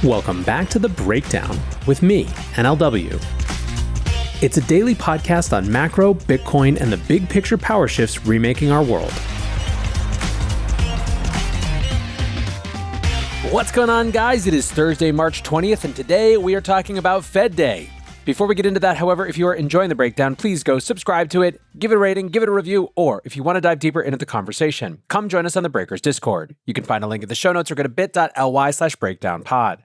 Welcome back to The Breakdown with me, NLW. It's a daily podcast on macro, Bitcoin, and the big picture power shifts remaking our world. What's going on, guys? It is Thursday, March 20th, and today we are talking about Fed Day. Before we get into that, however, if you are enjoying The Breakdown, please go subscribe to it, give it a rating, give it a review, or if you want to dive deeper into the conversation, come join us on the Breakers Discord. You can find a link in the show notes or go to bit.ly/breakdownpod.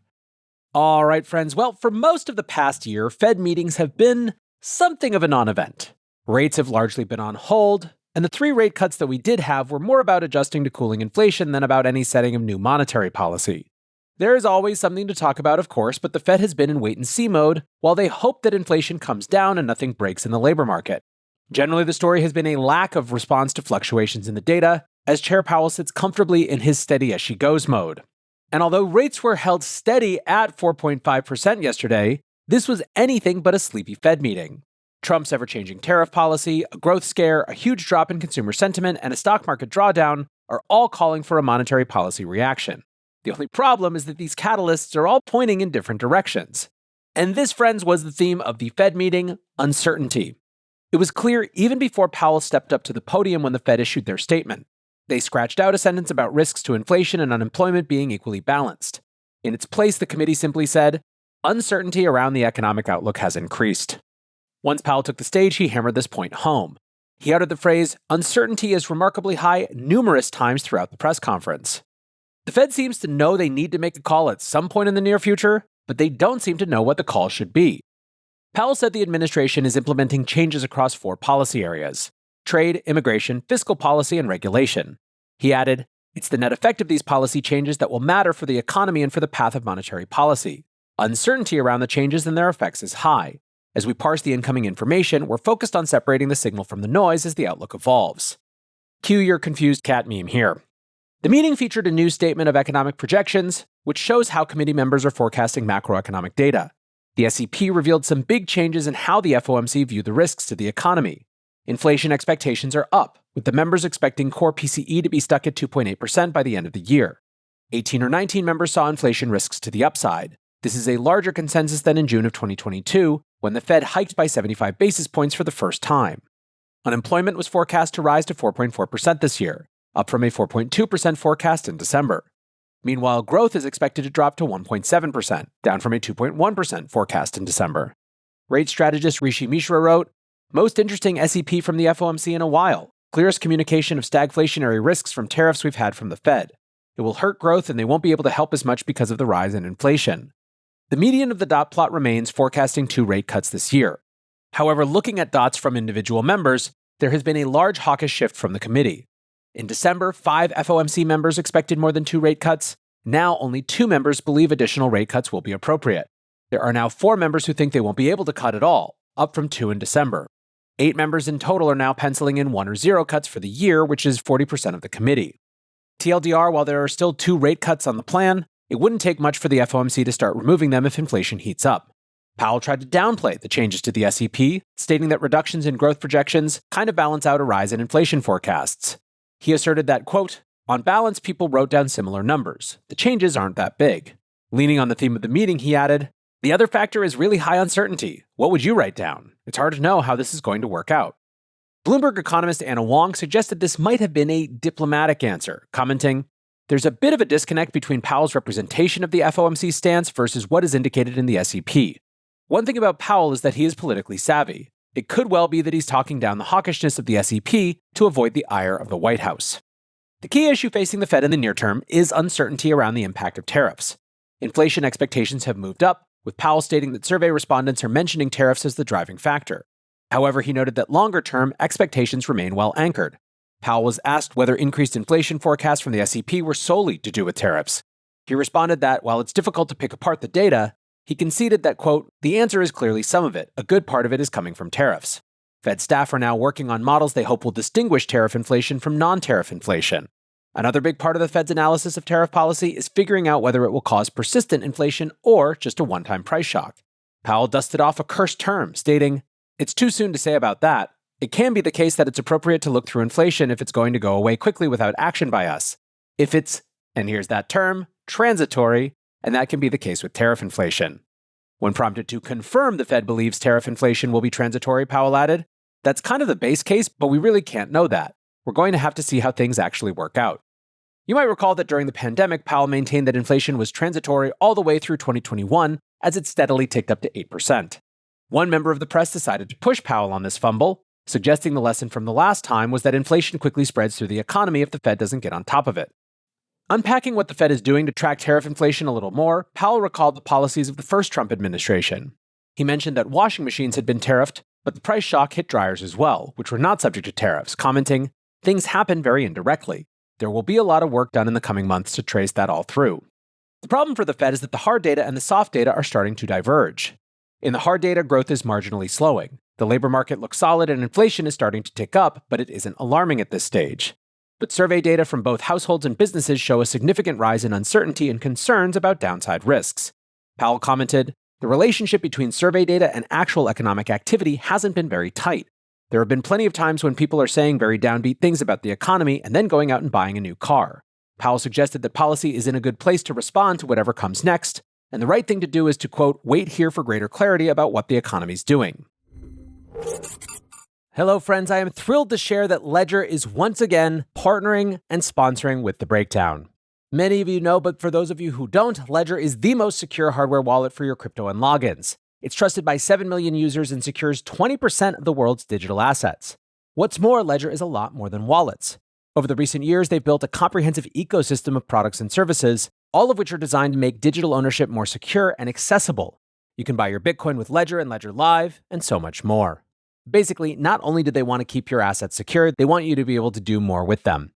All right, friends. Well, for most of the past year, Fed meetings have been something of a non-event. Rates have largely been on hold, and the 3 rate cuts that we did have were more about adjusting to cooling inflation than about any setting of new monetary policy. There is always something to talk about, of course, but the Fed has been in wait-and-see mode while they hope that inflation comes down and nothing breaks in the labor market. Generally, the story has been a lack of response to fluctuations in the data, as Chair Powell sits comfortably in his steady-as-she-goes mode. And although rates were held steady at 4.5% yesterday, this was anything but a sleepy Fed meeting. Trump's ever-changing tariff policy, a growth scare, a huge drop in consumer sentiment, and a stock market drawdown are all calling for a monetary policy reaction. The only problem is that these catalysts are all pointing in different directions. And this, friends, was the theme of the Fed meeting: uncertainty. It was clear even before Powell stepped up to the podium when the Fed issued their statement. They scratched out a sentence about risks to inflation and unemployment being equally balanced. In its place, the committee simply said, uncertainty around the economic outlook has increased. Once Powell took the stage, he hammered this point home. He uttered the phrase, uncertainty is remarkably high, numerous times throughout the press conference. The Fed seems to know they need to make a call at some point in the near future, but they don't seem to know what the call should be. Powell said the administration is implementing changes across 4 policy areas: trade, immigration, fiscal policy, and regulation. He added, it's the net effect of these policy changes that will matter for the economy and for the path of monetary policy. Uncertainty around the changes and their effects is high. As we parse the incoming information, we're focused on separating the signal from the noise as the outlook evolves. Cue your confused cat meme here. The meeting featured a new statement of economic projections, which shows how committee members are forecasting macroeconomic data. The SEP revealed some big changes in how the FOMC view the risks to the economy. Inflation expectations are up, with the members expecting core PCE to be stuck at 2.8% by the end of the year. 18 or 19 members saw inflation risks to the upside. This is a larger consensus than in June of 2022, when the Fed hiked by 75 basis points for the first time. Unemployment was forecast to rise to 4.4% this year, up from a 4.2% forecast in December. Meanwhile, growth is expected to drop to 1.7%, down from a 2.1% forecast in December. Rate strategist Rishi Mishra wrote, most interesting SEP from the FOMC in a while. Clearest communication of stagflationary risks from tariffs we've had from the Fed. It will hurt growth and they won't be able to help as much because of the rise in inflation. The median of the dot plot remains forecasting 2 rate cuts this year. However, looking at dots from individual members, there has been a large hawkish shift from the committee. In December, 5 FOMC members expected more than 2 rate cuts. Now, only 2 members believe additional rate cuts will be appropriate. There are now 4 members who think they won't be able to cut at all, up from 2 in December. 8 members in total are now penciling in 1 or 0 cuts for the year, which is 40% of the committee. TLDR, while there are still 2 rate cuts on the plan, it wouldn't take much for the FOMC to start removing them if inflation heats up. Powell tried to downplay the changes to the SEP, stating that reductions in growth projections kind of balance out a rise in inflation forecasts. He asserted that, quote, on balance, people wrote down similar numbers. The changes aren't that big. Leaning on the theme of the meeting, he added, the other factor is really high uncertainty. What would you write down? It's hard to know how this is going to work out. Bloomberg economist Anna Wong suggested this might have been a diplomatic answer, commenting, there's a bit of a disconnect between Powell's representation of the FOMC stance versus what is indicated in the SEP. One thing about Powell is that he is politically savvy. It could well be that he's talking down the hawkishness of the SEP to avoid the ire of the White House. The key issue facing the Fed in the near term is uncertainty around the impact of tariffs. Inflation expectations have moved up, with Powell stating that survey respondents are mentioning tariffs as the driving factor. However, he noted that longer-term expectations remain well anchored. Powell was asked whether increased inflation forecasts from the SEP were solely to do with tariffs. He responded that, while it's difficult to pick apart the data, he conceded that, quote, the answer is clearly some of it. A good part of it is coming from tariffs. Fed staff are now working on models they hope will distinguish tariff inflation from non-tariff inflation. Another big part of the Fed's analysis of tariff policy is figuring out whether it will cause persistent inflation or just a one-time price shock. Powell dusted off a cursed term, stating, it's too soon to say about that. It can be the case that it's appropriate to look through inflation if it's going to go away quickly without action by us. If it's, and here's that term, transitory, and that can be the case with tariff inflation. When prompted to confirm the Fed believes tariff inflation will be transitory, Powell added, "That's kind of the base case, but we really can't know that. We're going to have to see how things actually work out." You might recall that during the pandemic, Powell maintained that inflation was transitory all the way through 2021 as it steadily ticked up to 8%. One member of the press decided to push Powell on this fumble, suggesting the lesson from the last time was that inflation quickly spreads through the economy if the Fed doesn't get on top of it. Unpacking what the Fed is doing to track tariff inflation a little more, Powell recalled the policies of the first Trump administration. He mentioned that washing machines had been tariffed, but the price shock hit dryers as well, which were not subject to tariffs, commenting, "Things happen very indirectly. There will be a lot of work done in the coming months to trace that all through." The problem for the Fed is that the hard data and the soft data are starting to diverge. In the hard data, growth is marginally slowing. The labor market looks solid and inflation is starting to tick up, but it isn't alarming at this stage. But survey data from both households and businesses show a significant rise in uncertainty and concerns about downside risks. Powell commented, "The relationship between survey data and actual economic activity hasn't been very tight. There have been plenty of times when people are saying very downbeat things about the economy and then going out and buying a new car." Powell suggested that policy is in a good place to respond to whatever comes next, and the right thing to do is to, quote, "wait here for greater clarity about what the economy's doing." Hello, friends. I am thrilled to share that Ledger is once again partnering and sponsoring with The Breakdown. Many of you know, but for those of you who don't, Ledger is the most secure hardware wallet for your crypto and logins. It's trusted by 7 million users and secures 20% of the world's digital assets. What's more, Ledger is a lot more than wallets. Over the recent years, they've built a comprehensive ecosystem of products and services, all of which are designed to make digital ownership more secure and accessible. You can buy your Bitcoin with Ledger and Ledger Live, and so much more. Basically, not only do they want to keep your assets secure, they want you to be able to do more with them.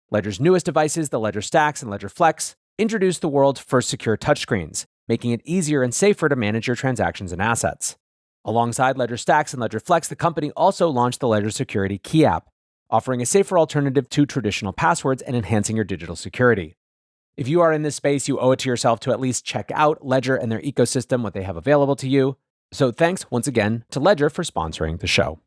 Ledger's newest devices, the Ledger Stacks and Ledger Flex, introduced the world's first secure touchscreens, making it easier and safer to manage your transactions and assets. Alongside Ledger Stacks and Ledger Flex, the company also launched the Ledger Security Key app, offering a safer alternative to traditional passwords and enhancing your digital security. If you are in this space, you owe it to yourself to at least check out Ledger and their ecosystem, what they have available to you. So thanks once again to Ledger for sponsoring the show.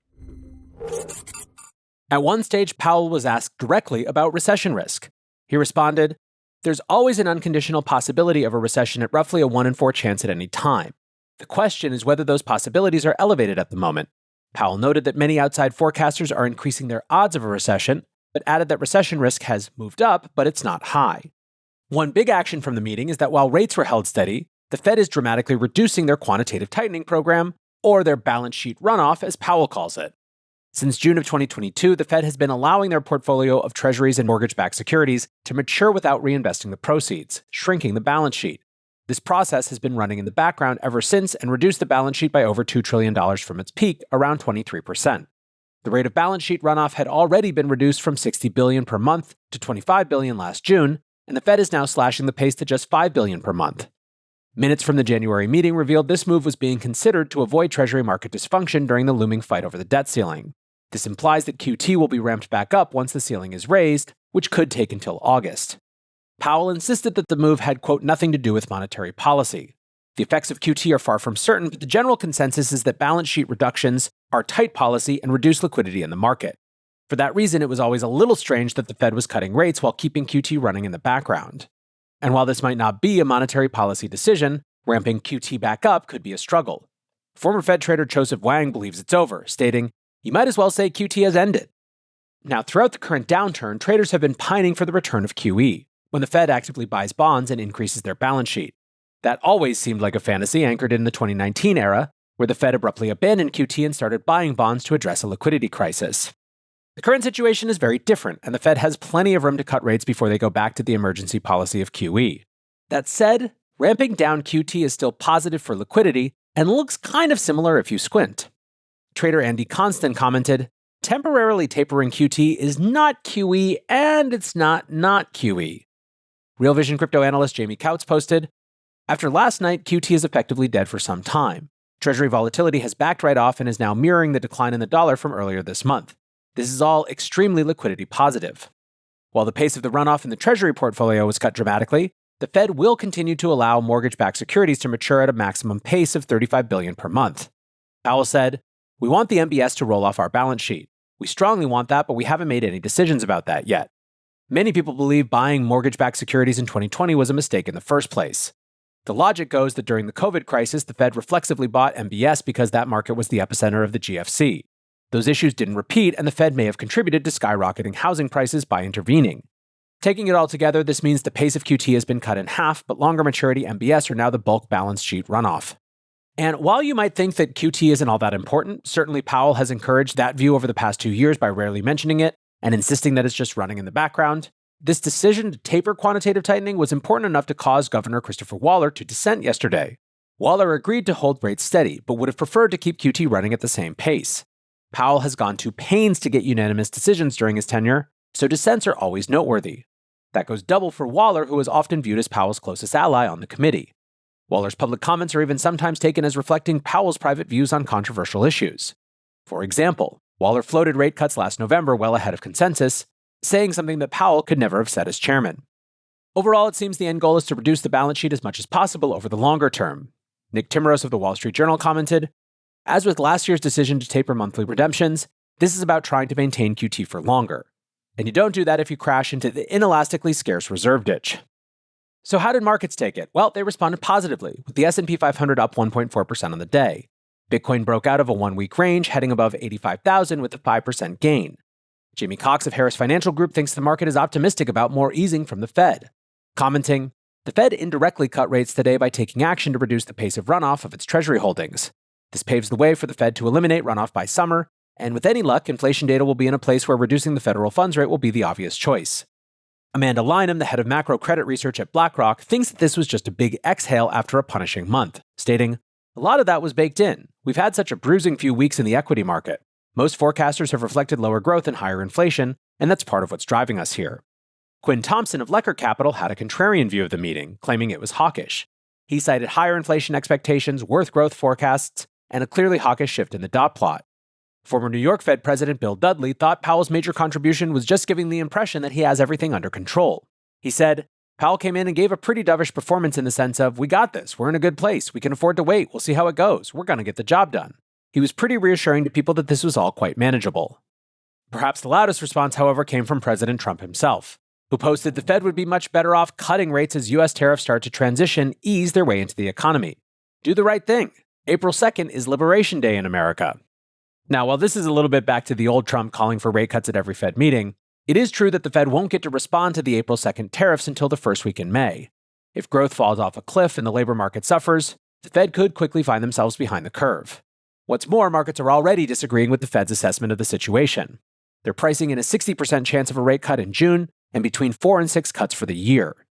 At one stage, Powell was asked directly about recession risk. He responded, "There's always an unconditional possibility of a recession at roughly a 1 in 4 chance at any time. The question is whether those possibilities are elevated at the moment." Powell noted that many outside forecasters are increasing their odds of a recession, but added that recession risk has moved up, but it's not high. One big action from the meeting is that while rates were held steady, the Fed is dramatically reducing their quantitative tightening program, or their balance sheet runoff, as Powell calls it. Since June of 2022, the Fed has been allowing their portfolio of treasuries and mortgage-backed securities to mature without reinvesting the proceeds, shrinking the balance sheet. This process has been running in the background ever since and reduced the balance sheet by over $2 trillion from its peak, around 23%. The rate of balance sheet runoff had already been reduced from $60 billion per month to $25 billion last June, and the Fed is now slashing the pace to just $5 billion per month. Minutes from the January meeting revealed this move was being considered to avoid Treasury market dysfunction during the looming fight over the debt ceiling. This implies that QT will be ramped back up once the ceiling is raised, which could take until August. Powell insisted that the move had, quote, "nothing to do with monetary policy." The effects of QT are far from certain, but the general consensus is that balance sheet reductions are tight policy and reduce liquidity in the market. For that reason, it was always a little strange that the Fed was cutting rates while keeping QT running in the background. And while this might not be a monetary policy decision, ramping QT back up could be a struggle. Former Fed trader Joseph Wang believes it's over, stating, "You might as well say QT has ended." Now, throughout the current downturn, traders have been pining for the return of QE, when the Fed actively buys bonds and increases their balance sheet. That always seemed like a fantasy anchored in the 2019 era, where the Fed abruptly abandoned QT and started buying bonds to address a liquidity crisis. The current situation is very different, and the Fed has plenty of room to cut rates before they go back to the emergency policy of QE. That said, ramping down QT is still positive for liquidity and looks kind of similar if you squint. Trader Andy Constant commented, "Temporarily tapering QT is not QE and it's not QE." Real Vision crypto analyst Jamie Couts posted, "After last night, QT is effectively dead for some time. Treasury volatility has backed right off and is now mirroring the decline in the dollar from earlier this month. This is all extremely liquidity positive." While the pace of the runoff in the Treasury portfolio was cut dramatically, the Fed will continue to allow mortgage-backed securities to mature at a maximum pace of $35 billion per month. Powell said, "We want the MBS to roll off our balance sheet. We strongly want that, but we haven't made any decisions about that yet. Many people believe buying mortgage-backed securities in 2020 was a mistake in the first place. The logic goes that during the COVID crisis, the Fed reflexively bought MBS because that market was the epicenter of the GFC. Those issues didn't repeat, and the Fed may have contributed to skyrocketing housing prices by intervening. Taking it all together, this means the pace of QT has been cut in half, but longer maturity MBS are now the bulk balance sheet runoff. And while you might think that QT isn't all that important, certainly Powell has encouraged that view over the past 2 years by rarely mentioning it and insisting that it's just running in the background. This decision to taper quantitative tightening was important enough to cause Governor Christopher Waller to dissent yesterday. Waller agreed to hold rates steady, but would have preferred to keep QT running at the same pace. Powell has gone to pains to get unanimous decisions during his tenure, so dissents are always noteworthy. That goes double for Waller, who is often viewed as Powell's closest ally on the committee. Waller's public comments are even sometimes taken as reflecting Powell's private views on controversial issues. For example, Waller floated rate cuts last November well ahead of consensus, saying something that Powell could never have said as chairman. Overall, it seems the end goal is to reduce the balance sheet as much as possible over the longer term. Nick Timiraos of the Wall Street Journal commented, "As with last year's decision to taper monthly redemptions, this is about trying to maintain QT for longer. And you don't do that if you crash into the inelastically scarce reserve ditch." So how did markets take it? Well, they responded positively, with the S&P 500 up 1.4% on the day. Bitcoin broke out of a one-week range, heading above 85,000 with a 5% gain. Jamie Cox of Harris Financial Group thinks the market is optimistic about more easing from the Fed, commenting, "The Fed indirectly cut rates today by taking action to reduce the pace of runoff of its Treasury holdings. This paves the way for the Fed to eliminate runoff by summer, and with any luck, inflation data will be in a place where reducing the federal funds rate will be the obvious choice." Amanda Lynham, the head of macro credit research at BlackRock, thinks that this was just a big exhale after a punishing month, stating, "A lot of that was baked in. We've had such a bruising few weeks in the equity market. Most forecasters have reflected lower growth and higher inflation, and that's part of what's driving us here." Quinn Thompson of Lecker Capital had a contrarian view of the meeting, claiming it was hawkish. He cited higher inflation expectations, worse growth forecasts, and a clearly hawkish shift in the dot plot. Former New York Fed President Bill Dudley thought Powell's major contribution was just giving the impression that he has everything under control. He said, "Powell came in and gave a pretty dovish performance in the sense of, 'We got this, we're in a good place, we can afford to wait, we'll see how it goes, we're going to get the job done.' He was pretty reassuring to people that this was all quite manageable." Perhaps the loudest response, however, came from President Trump himself, who posted the Fed would be much better off cutting rates as U.S. tariffs start to ease their way into the economy. Do the right thing. April 2nd is Liberation Day in America. Now, while this is a little bit back to the old Trump calling for rate cuts at every Fed meeting, it is true that the Fed won't get to respond to the April 2nd tariffs until the first week in May. If growth falls off a cliff and the labor market suffers, the Fed could quickly find themselves behind the curve. What's more, markets are already disagreeing with the Fed's assessment of the situation. They're pricing in a 60% chance of a rate cut in June and between 4 and 6 cuts for the year.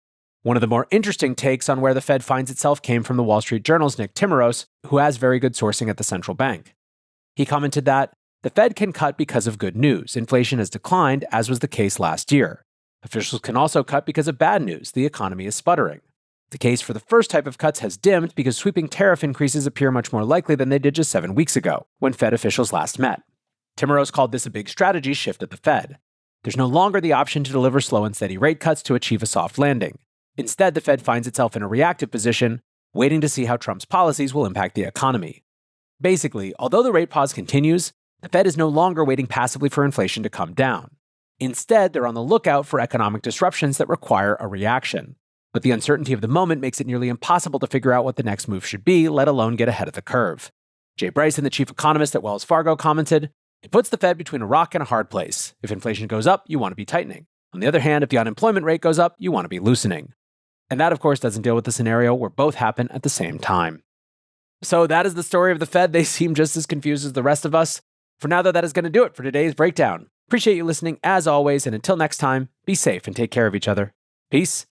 One of the more interesting takes on where the Fed finds itself came from the Wall Street Journal's Nick Timiraos, who has very good sourcing at the central bank. He commented that the Fed can cut because of good news. Inflation has declined, as was the case last year. Officials can also cut because of bad news. The economy is sputtering. The case for the first type of cuts has dimmed because sweeping tariff increases appear much more likely than they did just 7 weeks ago, when Fed officials last met. Timiraos called this a big strategy shift at the Fed. There's no longer the option to deliver slow and steady rate cuts to achieve a soft landing. Instead, the Fed finds itself in a reactive position, waiting to see how Trump's policies will impact the economy. Basically, although the rate pause continues, the Fed is no longer waiting passively for inflation to come down. Instead, they're on the lookout for economic disruptions that require a reaction. But the uncertainty of the moment makes it nearly impossible to figure out what the next move should be, let alone get ahead of the curve. Jay Bryson, the chief economist at Wells Fargo, commented, "It puts the Fed between a rock and a hard place. If inflation goes up, you want to be tightening. On the other hand, if the unemployment rate goes up, you want to be loosening." And that, of course, doesn't deal with the scenario where both happen at the same time. So that is the story of the Fed. They seem just as confused as the rest of us. For now, though, that is going to do it for today's breakdown. Appreciate you listening as always, and until next time, be safe and take care of each other. Peace